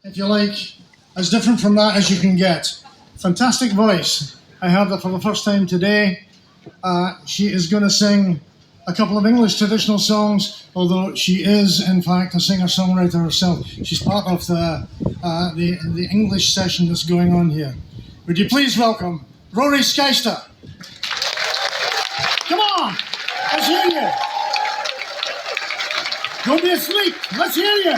if you like, as different from that as you can get. Fantastic voice. I heard her for the first time today. She is going to sing a couple of English traditional songs, although she is, in fact, a singer-songwriter herself. She's part of the English session that's going on here. Would you please welcome Roary Skaista? Come on, let's hear you. Don't be asleep, let's hear you.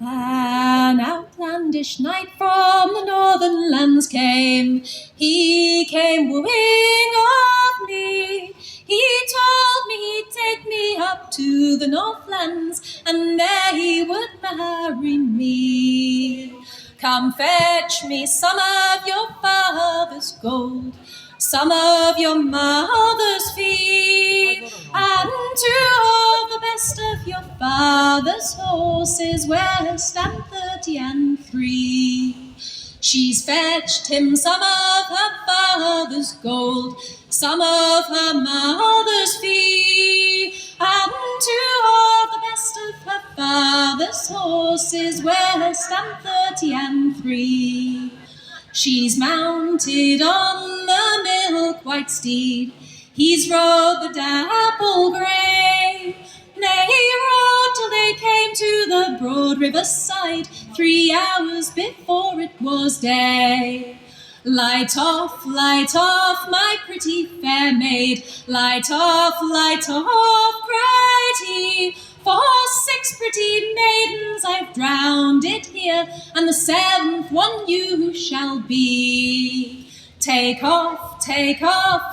An outlandish knight from the northern lands came. He came wooing of me. He told me he'd take me up to the Northlands, and there he would marry me. Come fetch me some of your father's gold, some of your mother's fee, and two of the best of your father's horses, West and 30 and 3. She's fetched him some of her father's gold, some of her mother's fee, and two of the best of her father's horses, West and 30 and 3. She's mounted on the milk-white steed, he's rode the dapple grey. They rode till they came to the broad river side, 3 hours before it was day. Light off, my pretty fair maid, light off, cried he, for 6 pretty maidens I've drowned it here, and the 7th one you shall be. Take off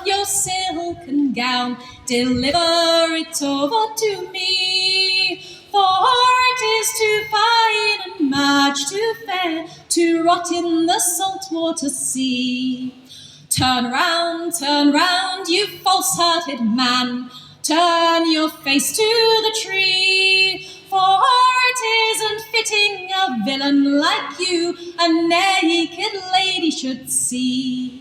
your silken gown, deliver it over to me, for it is too fine and much too fair to rot in the salt water sea. Turn round, you false-hearted man, turn your face to the tree, for it isn't fitting a villain like you a naked lady should see.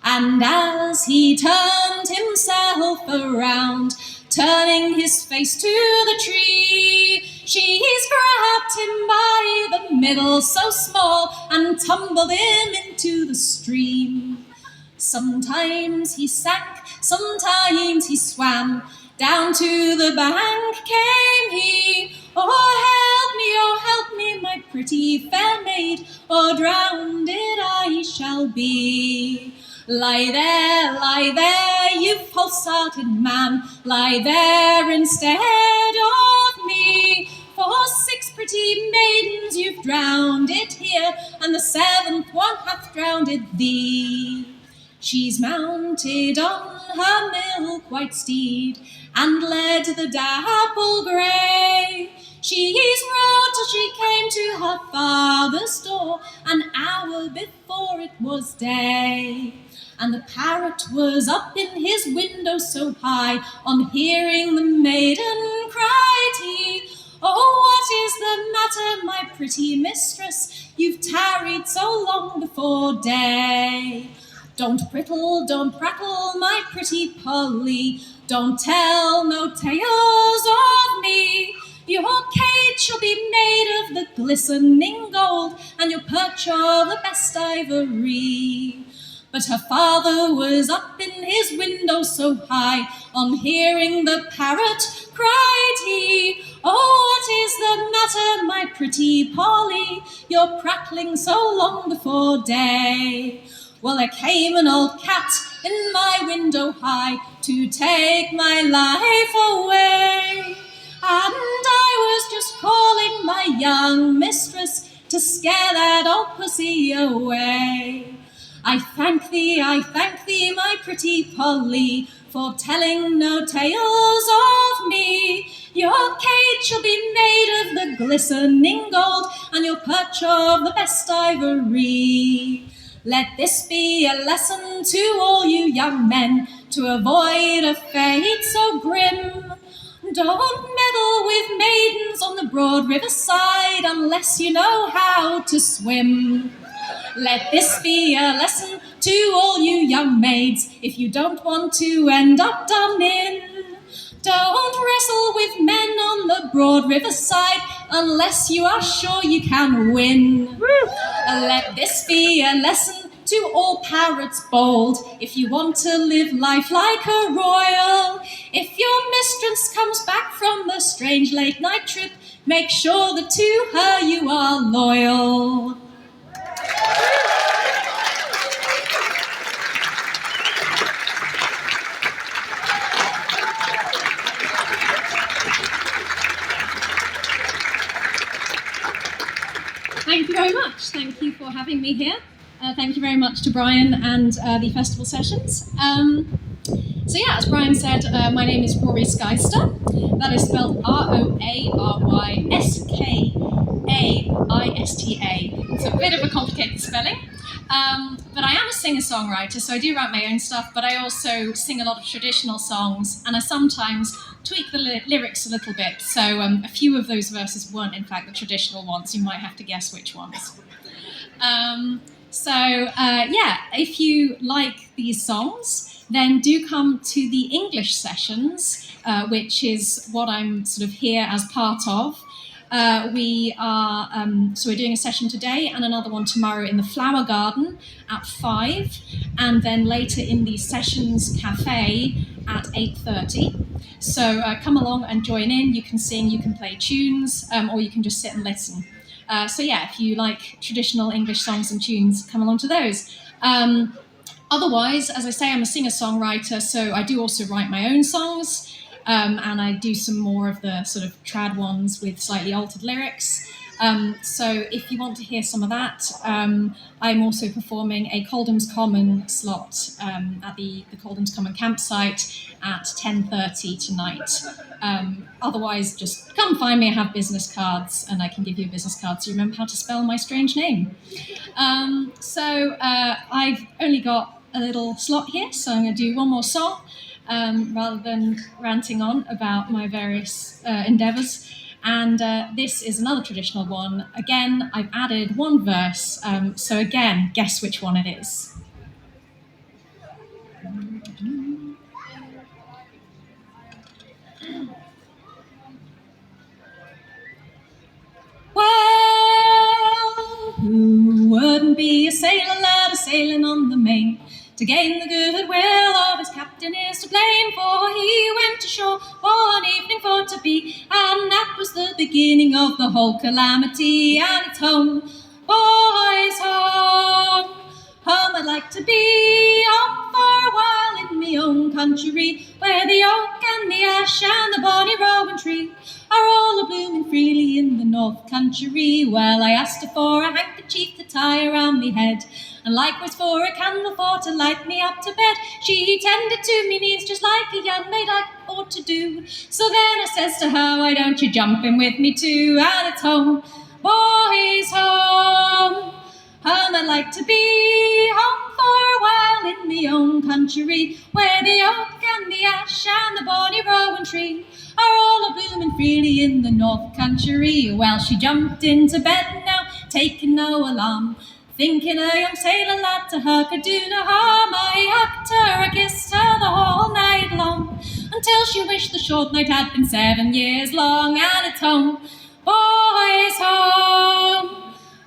And as he turned himself around, turning his face to the tree, she's grabbed him by the middle so small and tumbled him into the stream. Sometimes he sank, sometimes he swam, down to the bank came he. Oh help me, my pretty fair maid, or drowned I shall be. Lie there, you false-hearted man, lie there instead of me, for 6 pretty maidens you've drowned it here, and the 7th one hath drowned it thee. She's mounted on her milk-white steed, and led the dapple grey. She's rode till she came to her father's door, an hour before it was day. And the parrot was up in his window so high, on hearing the maiden cried he, oh, what is the matter, my pretty mistress? You've tarried so long before day. Don't prattle, my pretty Polly, don't tell no tales of me. Your cage shall be made of the glistening gold, and your perch of the best ivory. But her father was up in his window so high, on hearing the parrot cried he, oh, what is the matter, my pretty Polly? You're prattling so long before day. Well, there came an old cat in my window high, to take my life away. And I was just calling my young mistress, to scare that old pussy away. I thank thee, my pretty Polly, for telling no tales of me. Your cage shall be made of the glistening gold, and your perch of the best ivory. Let this be a lesson to all you young men, to avoid a fate so grim. Don't meddle with maidens on the broad river side, unless you know how to swim. Let this be a lesson to all you young maids, if you don't want to end up done in. Don't wrestle with men on the broad riverside unless you are sure you can win. Let this be a lesson to all parrots bold, if you want to live life like a royal. If your mistress comes back from a strange late night trip, make sure that to her you are loyal. Thank you very much. Thank you for having me here. Thank you very much to Brian and the festival sessions. So yeah, as Brian said, my name is Roary Skaista. That is spelled Roaryskaista. It's a bit of a complicated spelling. But I am a singer-songwriter, so I do write my own stuff, but I also sing a lot of traditional songs, and I sometimes tweak the lyrics a little bit. So a few of those verses weren't, in fact, the traditional ones. You might have to guess which ones. If you like these songs, then do come to the English sessions, which is what I'm sort of here as part of. We're doing a session today and another one tomorrow in the Flower Garden at 5, and then later in the Sessions Cafe at 8:30. So come along and join in. You can sing, you can play tunes, or you can just sit and listen. If you like traditional English songs and tunes, come along to those. Otherwise, as I say, I'm a singer-songwriter, so I do also write my own songs, and I do some more of the sort of trad ones with slightly altered lyrics. So if you want to hear some of that, I'm also performing a Coldham's Common slot at the Coldham's Common campsite at 10:30 tonight. Otherwise, just come find me. I have business cards, and I can give you a business card so you remember how to spell my strange name. I've only got a little slot here, so I'm going to do one more song rather than ranting on about my various endeavours. And this is another traditional one. Again, I've added one verse, so again, guess which one it is. Well, who wouldn't be a sailor lad a-sailing on the main? To gain the goodwill of his captain is to blame, for he went ashore one evening for to be, and that was the beginning of the whole calamity. And it's home, boys, home, home I'd like to be, home for a while in me own country, where the oak and the ash and the bonny rowan tree are all a-blooming freely in the north country. Well, I asked her for a handkerchief to tie around me head, and likewise for a candle for to light me up to bed. She tended to me needs just like a young maid I ought to do. So then I says to her, why don't you jump in with me too? And it's home, boys, home, home I'd like to be, home for a while in me own country, where the oak and the ash and the bonny rowan tree are all a-blooming freely in the north country. Well, she jumped into bed now, taking no alarm, thinking a young sailor lad to her could do no harm. I hugged her, I kissed her the whole night long, until she wished the short night had been 7 years long. And it's home, boys, home,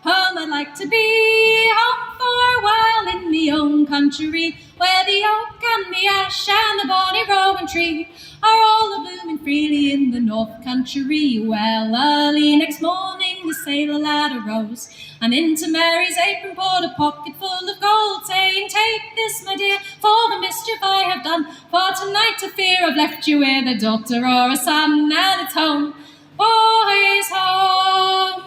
home I'd like to be, home for a while in me own country, where the oak and the ash and the bonny rowan tree are all a-blooming freely in the north country. Well, early next morning the sailor lad arose, and into Mary's apron poured a pocket full of gold, saying, take this, my dear, for the mischief I have done, for tonight I fear I've left you with a daughter or a son. And it's home, boys, home,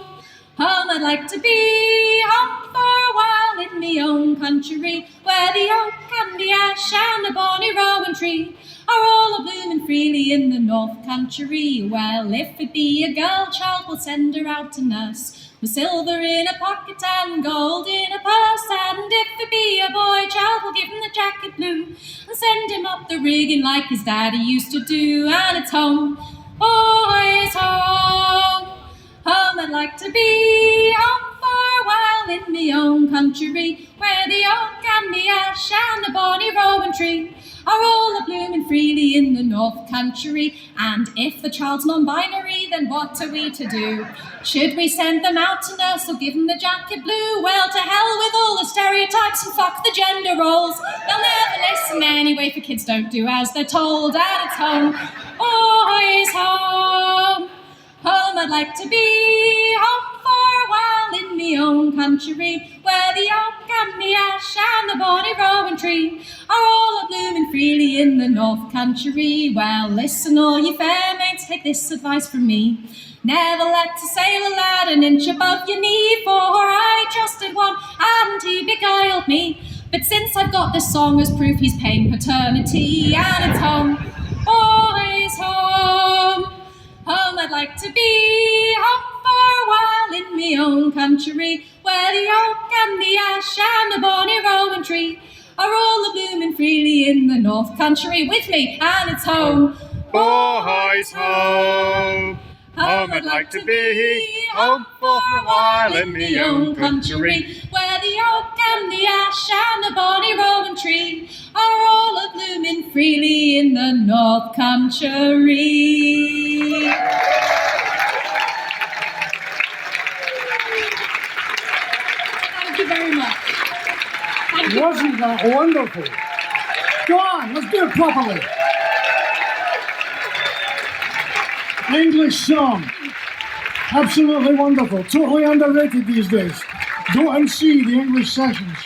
home I'd like to be, home for a while in me own country, where the oak and the ash and the bonny rowan tree are all a-blooming freely in the north country. Well, if it be a girl child, we'll send her out to nurse, with silver in a pocket and gold in a purse. And if it be a boy child, we'll give him the jacket blue, and send him up the rigging like his daddy used to do. And it's home, boys, home, home I'd like to be, home for a while while in me own country, where the oak and the ash and the bonny rowan tree are all a-blooming freely in the north country. And if the child's non-binary, then what are we to do? Should we send them out to nurse or give them the jacket blue? Well, to hell with all the stereotypes and fuck the gender roles. They'll never listen anyway, for kids don't do as they're told. And it's home, always home. Home I'd like to be, home for a while in me own country, where the oak and the ash and the bonny rowan tree are all a-blooming freely in the north country. Well, listen all ye fair mates, take this advice from me. Never let a sailor lad an inch above your knee, for I trusted one and he beguiled me. But since I've got this song as proof, he's paying paternity. And it's home, always home. Home I'd like to be, home for a while in me own country, where the oak and the ash and the bonny rowan tree are all a-blooming freely in the north country. With me, and it's home, always home. Home I'd like to be, home for a while in me own country, where the oak and the ash and the bonny rowan tree are all a-blooming freely in the north country. Thank you very much. Thank you. Wasn't that wonderful? Go on, let's do it properly. English song. Absolutely wonderful. Totally underrated these days. Go and see the English sessions.